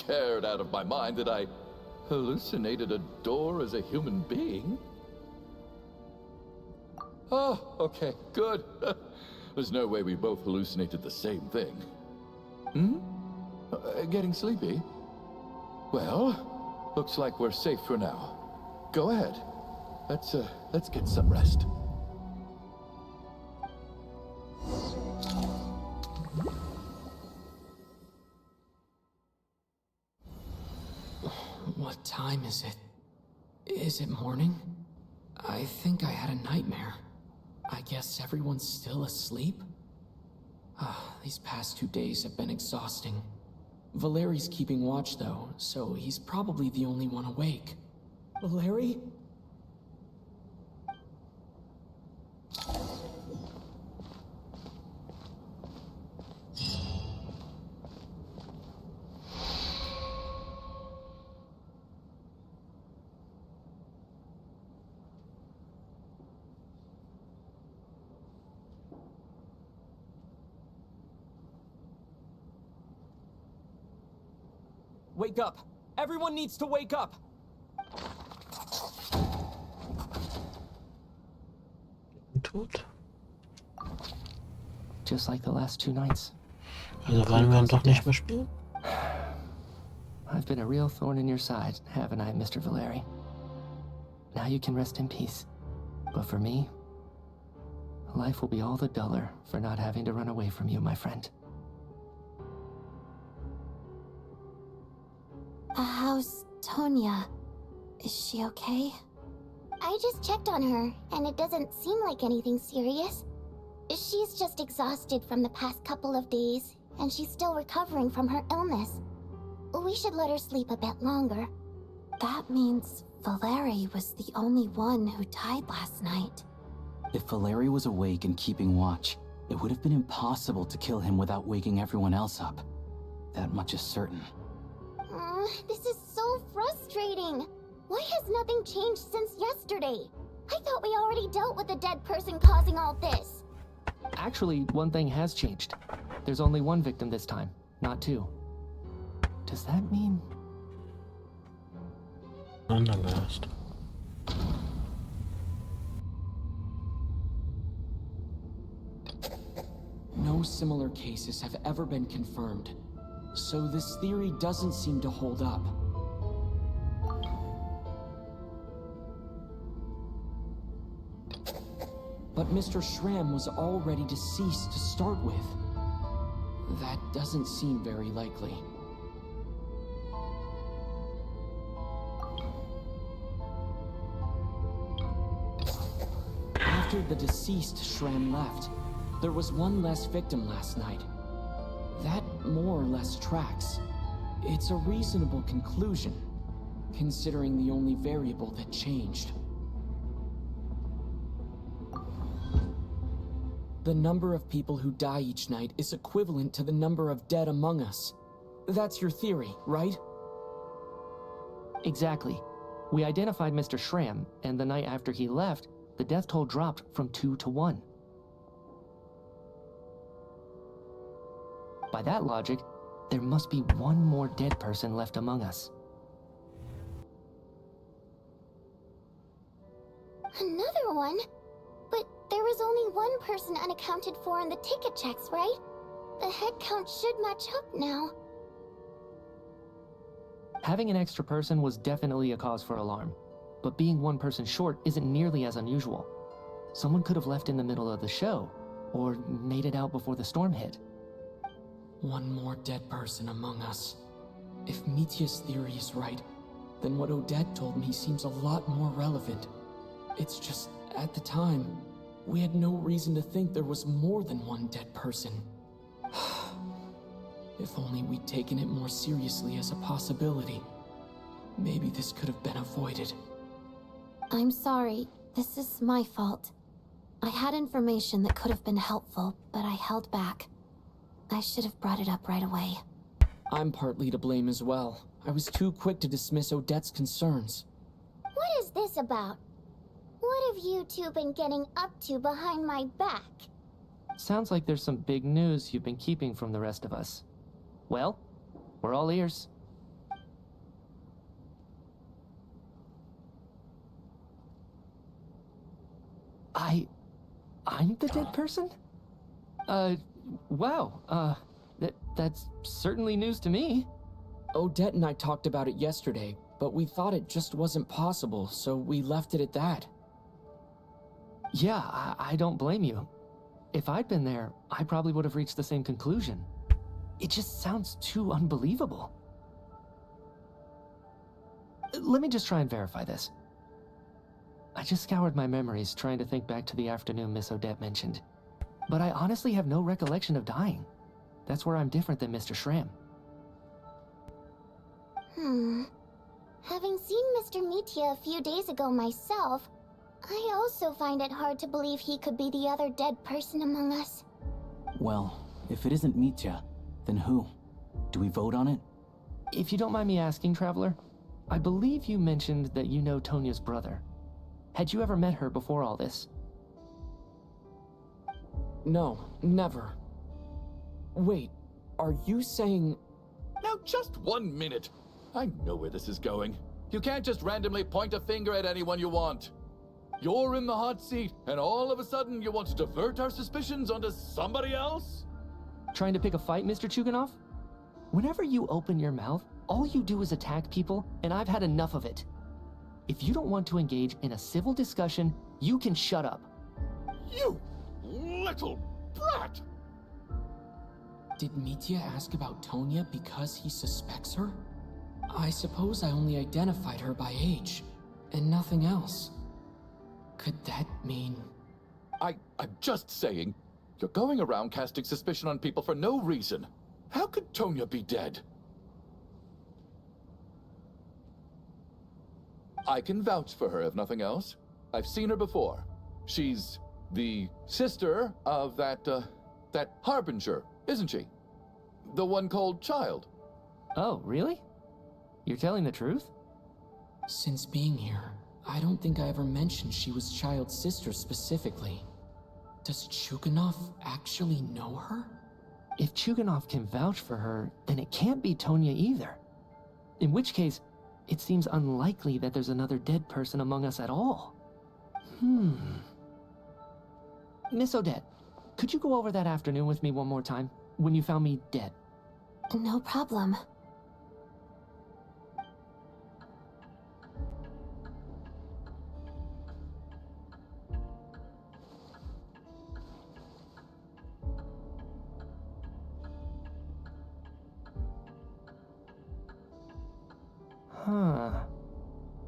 scared out of my mind that I hallucinated a door as a human being? Oh, okay, good. There's no way we both hallucinated the same thing. Hmm? Getting sleepy? Well, looks like we're safe for now. Go ahead. Let's get some rest. What time is it? Is it morning? I think I had a nightmare. I guess everyone's still asleep? These past 2 days have been exhausting. Valeri's keeping watch though, so he's probably the only one awake. Valeri? Wake up! Everyone needs to wake up! Tot? Just like the last 2 nights. Also wollen wir doch nicht mehr spielen? I've been a real thorn in your side, haven't I, Mr. Valeri? Now you can rest in peace. But for me, life will be all the duller for not having to run away from you, my friend. How's Tonya? Is she okay? I just checked on her, and it doesn't seem like anything serious. She's just exhausted from the past couple of days, and she's still recovering from her illness. We should let her sleep a bit longer. That means Valeri was the only one who died last night. If Valeri was awake and keeping watch, it would have been impossible to kill him without waking everyone else up. That much is certain. This is so frustrating. Why has nothing changed since yesterday? I thought we already dealt with the dead person causing all this. Actually, one thing has changed. There's only 1 victim this time, not 2. Does that mean... Andergeist. No similar cases have ever been confirmed, so this theory doesn't seem to hold up. But Mr. Schramm was already deceased to start with. That doesn't seem very likely. After the deceased Schramm left, there was 1 less victim last night. That more or less tracks. It's a reasonable conclusion, considering the only variable that changed. The number of people who die each night is equivalent to the number of dead among us. That's your theory, right? Exactly. We identified Mr. Schramm, and the night after he left, the death toll dropped from 2 to 1. By that logic, there must be 1 more dead person left among us. Another one? But there was only 1 person unaccounted for in the ticket checks, right? The head count should match up now. Having an extra person was definitely a cause for alarm, but being 1 person short isn't nearly as unusual. Someone could have left in the middle of the show, or made it out before the storm hit. 1 more dead person among us. If Mitya's theory is right, then what Odette told me seems a lot more relevant. It's just, at the time, we had no reason to think there was more than 1 dead person. If only we'd taken it more seriously as a possibility, maybe this could have been avoided. I'm sorry. This is my fault. I had information that could have been helpful, but I held back. I should have brought it up right away. I'm partly to blame as well. I was too quick to dismiss Odette's concerns. What is this about? What have you two been getting up to behind my back? Sounds like there's some big news you've been keeping from the rest of us. Well, we're all ears. I'm the dead person? Wow, that's certainly news to me. Odette and I talked about it yesterday, but we thought it just wasn't possible, so we left it at that. Yeah, I don't blame you. If I'd been there, I probably would have reached the same conclusion. It just sounds too unbelievable. Let me just try and verify this. I just scoured my memories trying to think back to the afternoon Miss Odette mentioned. But I honestly have no recollection of dying. That's where I'm different than Mr. Schramm. Having seen Mr. Mitya a few days ago myself, I also find it hard to believe he could be the other dead person among us. Well, if it isn't Mitya, then who? Do we vote on it? If you don't mind me asking, Traveler, I believe you mentioned that you know Tonya's brother. Had you ever met her before all this? No, never. Wait, are you saying... Now, just 1 minute. I know where this is going. You can't just randomly point a finger at anyone you want. You're in the hot seat, and all of a sudden you want to divert our suspicions onto somebody else? Trying to pick a fight, Mr. Chuganov? Whenever you open your mouth, all you do is attack people, and I've had enough of it. If you don't want to engage in a civil discussion, you can shut up. You little brat! Did Mitya ask about Tonya because he suspects her? I suppose I only identified her by age, and nothing else. Could that mean... I'm just saying, you're going around casting suspicion on people for no reason. How could Tonya be dead? I can vouch for her, if nothing else. I've seen her before. She's the sister of that Harbinger, isn't she? The one called Child. Oh, really? You're telling the truth? Since being here, I don't think I ever mentioned she was Child's sister specifically. Does Chuganov actually know her? If Chuganov can vouch for her, then it can't be Tonya either. In which case, it seems unlikely that there's another dead person among us at all. Miss Odette, could you go over that afternoon with me one more time, when you found me dead? No problem.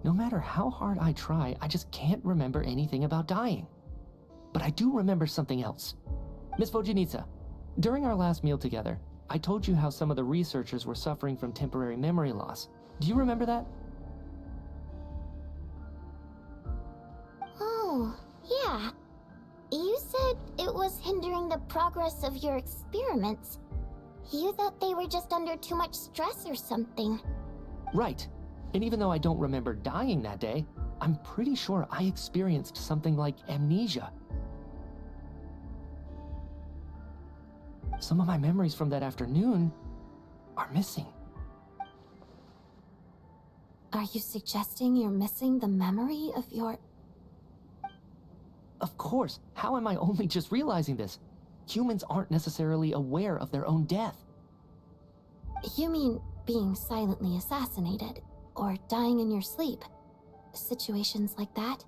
No matter how hard I try, I just can't remember anything about dying. But I do remember something else. Miss Vojanitsa, during our last meal together, I told you how some of the researchers were suffering from temporary memory loss. Do you remember that? Oh, yeah. You said it was hindering the progress of your experiments. You thought they were just under too much stress or something. Right. And even though I don't remember dying that day, I'm pretty sure I experienced something like amnesia. Some of my memories from that afternoon are missing. Are you suggesting you're missing the memory of your... Of course. How am I only just realizing this? Humans aren't necessarily aware of their own death. You mean being silently assassinated, or dying in your sleep? Situations like that?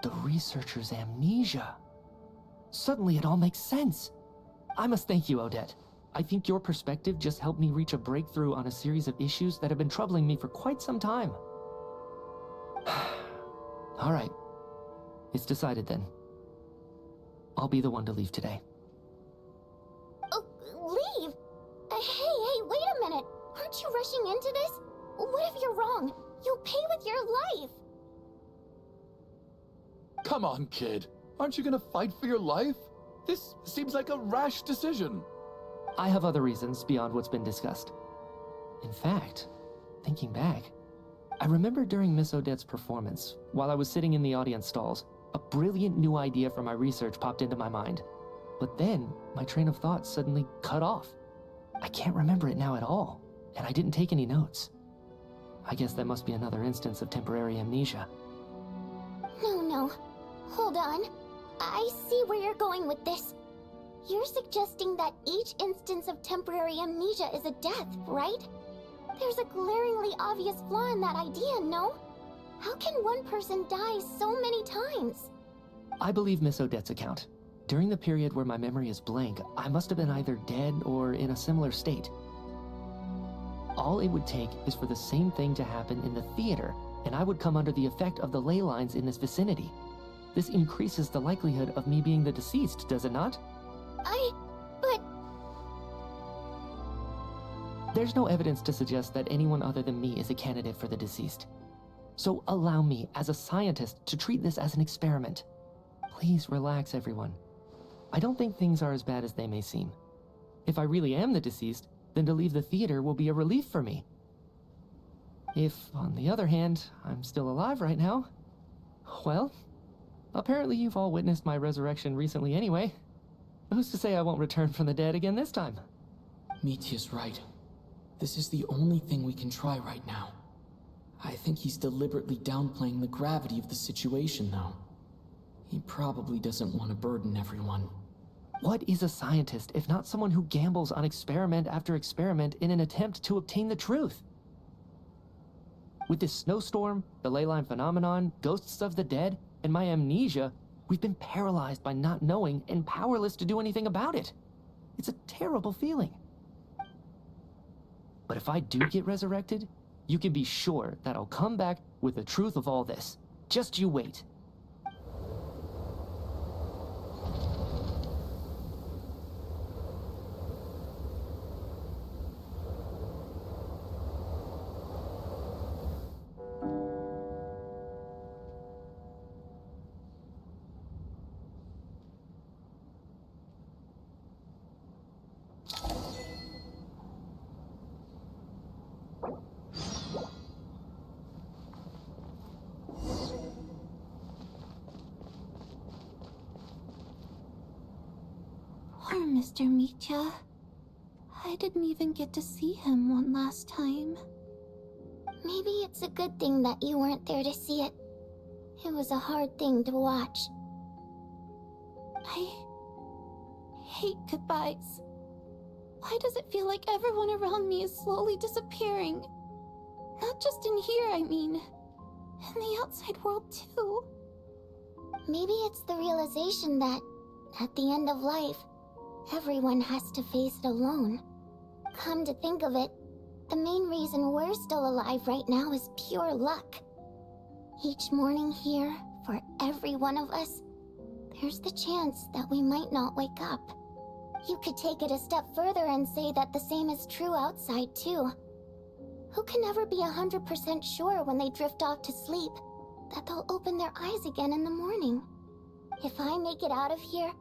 The researcher's amnesia. Suddenly it all makes sense. I must thank you, Odette. I think your perspective just helped me reach a breakthrough on a series of issues that have been troubling me for quite some time. All right. It's decided then. I'll be the one to leave today. Oh, leave? Hey, wait a minute. Aren't you rushing into this? What if you're wrong? You'll pay with your life. Come on, kid. Aren't you gonna fight for your life? This seems like a rash decision. I have other reasons beyond what's been discussed. In fact, thinking back, I remember during Miss Odette's performance, while I was sitting in the audience stalls, a brilliant new idea for my research popped into my mind. But then, my train of thought suddenly cut off. I can't remember it now at all, and I didn't take any notes. I guess that must be another instance of temporary amnesia. No. Hold on. I see where you're going with this. You're suggesting that each instance of temporary amnesia is a death, right? There's a glaringly obvious flaw in that idea, no? How can one person die so many times? I believe Miss Odette's account. During the period where my memory is blank, I must have been either dead or in a similar state. All it would take is for the same thing to happen in the theater, and I would come under the effect of the ley lines in this vicinity. This increases the likelihood of me being the deceased, does it not? But... There's no evidence to suggest that anyone other than me is a candidate for the deceased. So allow me, as a scientist, to treat this as an experiment. Please relax, everyone. I don't think things are as bad as they may seem. If I really am the deceased, then to leave the theater will be a relief for me. If, on the other hand, I'm still alive right now, well, apparently you've all witnessed my resurrection recently anyway. Who's to say I won't return from the dead again this time? Mitya's right. This is the only thing we can try right now. I think he's deliberately downplaying the gravity of the situation, though. He probably doesn't want to burden everyone. What is a scientist if not someone who gambles on experiment after experiment in an attempt to obtain the truth? With this snowstorm, the ley line phenomenon, ghosts of the dead, and my amnesia, we've been paralyzed by not knowing and powerless to do anything about it. It's a terrible feeling. But if I do get resurrected, you can be sure that I'll come back with the truth of all this. Just you wait. Poor Mr. Mitya. I didn't even get to see him one last time. maybe it's a good thing that you weren't there to see it. It was a hard thing to watch. I hate goodbyes. Why does it feel like everyone around me is slowly disappearing? Not just in here, I mean. In the outside world, too. Maybe it's the realization that, at the end of life, everyone has to face it alone. Come to think of it, the main reason we're still alive right now is pure luck. Each morning here, for every one of us, there's the chance that we might not wake up. You could take it a step further and say that the same is true outside, too. Who can ever be 100% sure when they drift off to sleep that they'll open their eyes again in the morning? If I make it out of here,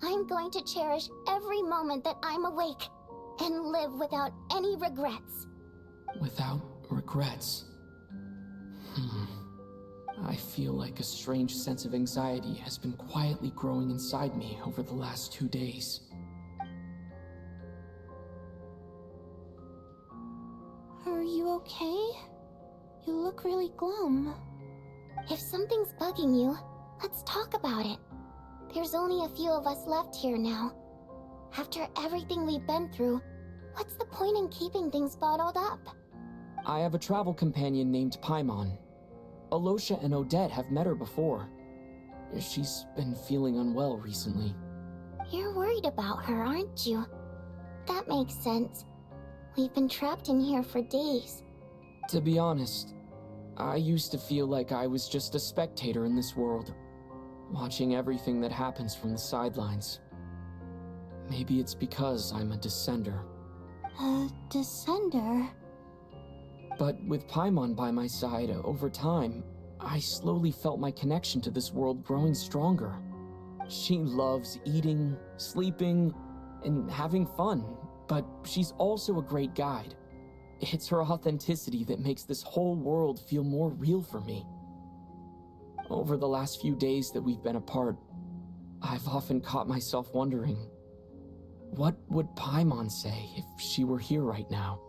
I'm going to cherish every moment that I'm awake and live without any regrets. Without regrets. I feel like a strange sense of anxiety has been quietly growing inside me over the last 2 days. Are you okay? You look really glum. If something's bugging you, let's talk about it. There's only a few of us left here now. After everything we've been through, what's the point in keeping things bottled up? I have a travel companion named Paimon. Alosha and Odette have met her before. She's been feeling unwell recently. You're worried about her, aren't you? That makes sense. We've been trapped in here for days. To be honest, I used to feel like I was just a spectator in this world, watching everything that happens from the sidelines. Maybe it's because I'm a descender. A descender? But with Paimon by my side, over time, I slowly felt my connection to this world growing stronger. She loves eating, sleeping, and having fun, but she's also a great guide. It's her authenticity that makes this whole world feel more real for me. Over the last few days that we've been apart, I've often caught myself wondering, what would Paimon say if she were here right now?